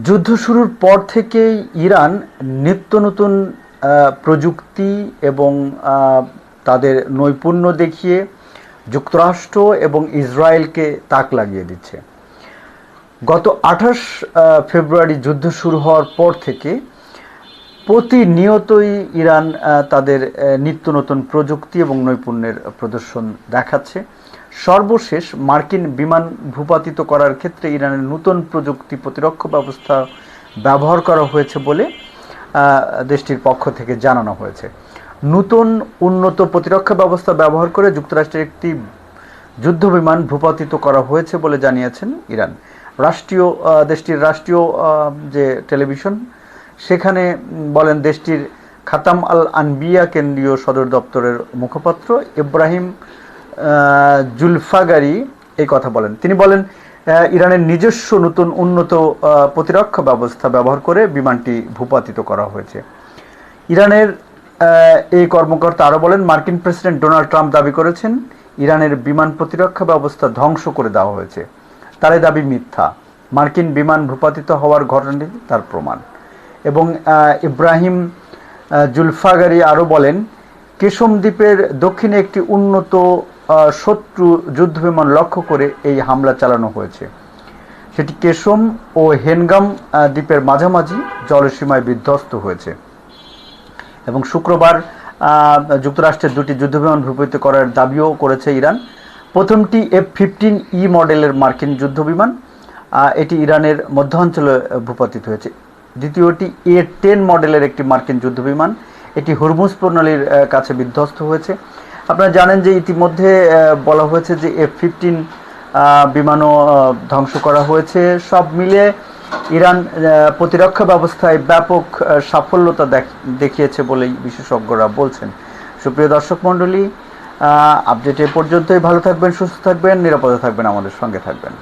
যুদ্ধ শুরুর পর থেকেই ইরান নিত্য নতুন প্রযুক্তি এবং তাদের নৈপুণ্য দেখিয়ে যুক্তরাষ্ট্র এবং ইসরায়েলকে তাক লাগিয়ে দিচ্ছে। গত 28 ফেব্রুয়ারি যুদ্ধ শুরু হওয়ার পর থেকে প্রতিনিয়তই ইরান তাদের নিত্য নতুন প্রযুক্তি এবং নৈপুণ্যের প্রদর্শন দেখাচ্ছে। সর্বশেষ মার্কিন বিমান ভূপাতিত করার ক্ষেত্রে ইরানের নতুন প্রযুক্তি প্রতিরক্ষা ব্যবস্থা ব্যবহার করা হয়েছে বলে দেশটির পক্ষ থেকে জানানো হয়েছে। নতুন উন্নত প্রতিরক্ষা ব্যবস্থা ব্যবহার করে যুক্তরাষ্ট্রের একটি যুদ্ধ বিমান ভূপাতিত করা হয়েছে বলে জানিয়েছেন ইরান। দেশটির রাষ্ট্রীয় যে টেলিভিশন সেখানে বলেন দেশটির খাতাম আল আনবিয়া কেন্দ্রীয় সদর দপ্তরের মুখপাত্র ইব্রাহিম জুলফাগারি এই কথা বলেন। তিনি বলেন ইরানের নিজস্ব নতুন উন্নত প্রতিরক্ষা ব্যবস্থা ব্যবহার করে বিমানটি ভূপাতিত করা হয়েছে। ইরানের এই কর্মকর্তা আরও বলেন মার্কিন প্রেসিডেন্ট ডোনাল্ড ট্রাম্প দাবি করেছেন ইরানের বিমান প্রতিরক্ষা ব্যবস্থা ধ্বংস করে দেওয়া হয়েছে। তার এই দাবি মিথ্যা। মার্কিন বিমান ভূপাতিত হওয়ার ঘটনাটি তার প্রমাণ। এবং ইব্রাহিম জুলফাগারি আরও বলেন কেশম দ্বীপের দক্ষিণে একটি উন্নত শত্রু যুদ্ধবিমান লক্ষ্য করে এই হামলা চালানো হয়েছে। সেটি কেশম ও হেনগাম দ্বীপের মাঝামাঝি জলসীমায় বিধ্বস্ত হয়েছে। এবং শুক্রবার যুক্তরাষ্ট্রের দুটি যুদ্ধবিমান ভূপাতিত করার দাবিও করেছে ইরান। প্রথমটি F-15E মডেলের মার্কিন যুদ্ধবিমান, এটি ইরানের মধ্যাঞ্চলে ভূপাতিত হয়েছে। দ্বিতীয়টি A-10 মডেলের একটি মার্কিন যুদ্ধবিমান, এটি হরমুজ প্রণালীর কাছে বিধ্বস্ত হয়েছে। আপনারা জানেন যে ইতিমধ্যে বলা হয়েছে যে F-15 বিমানও ধ্বংস করা হয়েছে। সব মিলে ইরান প্রতিরক্ষা ব্যবস্থায় ব্যাপক সাফল্যতা দেখিয়েছে বলেই বিশেষজ্ঞরা বলছেন। সুপ্রিয় দর্শক মণ্ডলী, আপডেট এ পর্যন্তই। ভালো থাকবেন, সুস্থ থাকবেন, নিরাপদে থাকবেন, আমাদের সঙ্গে থাকবেন।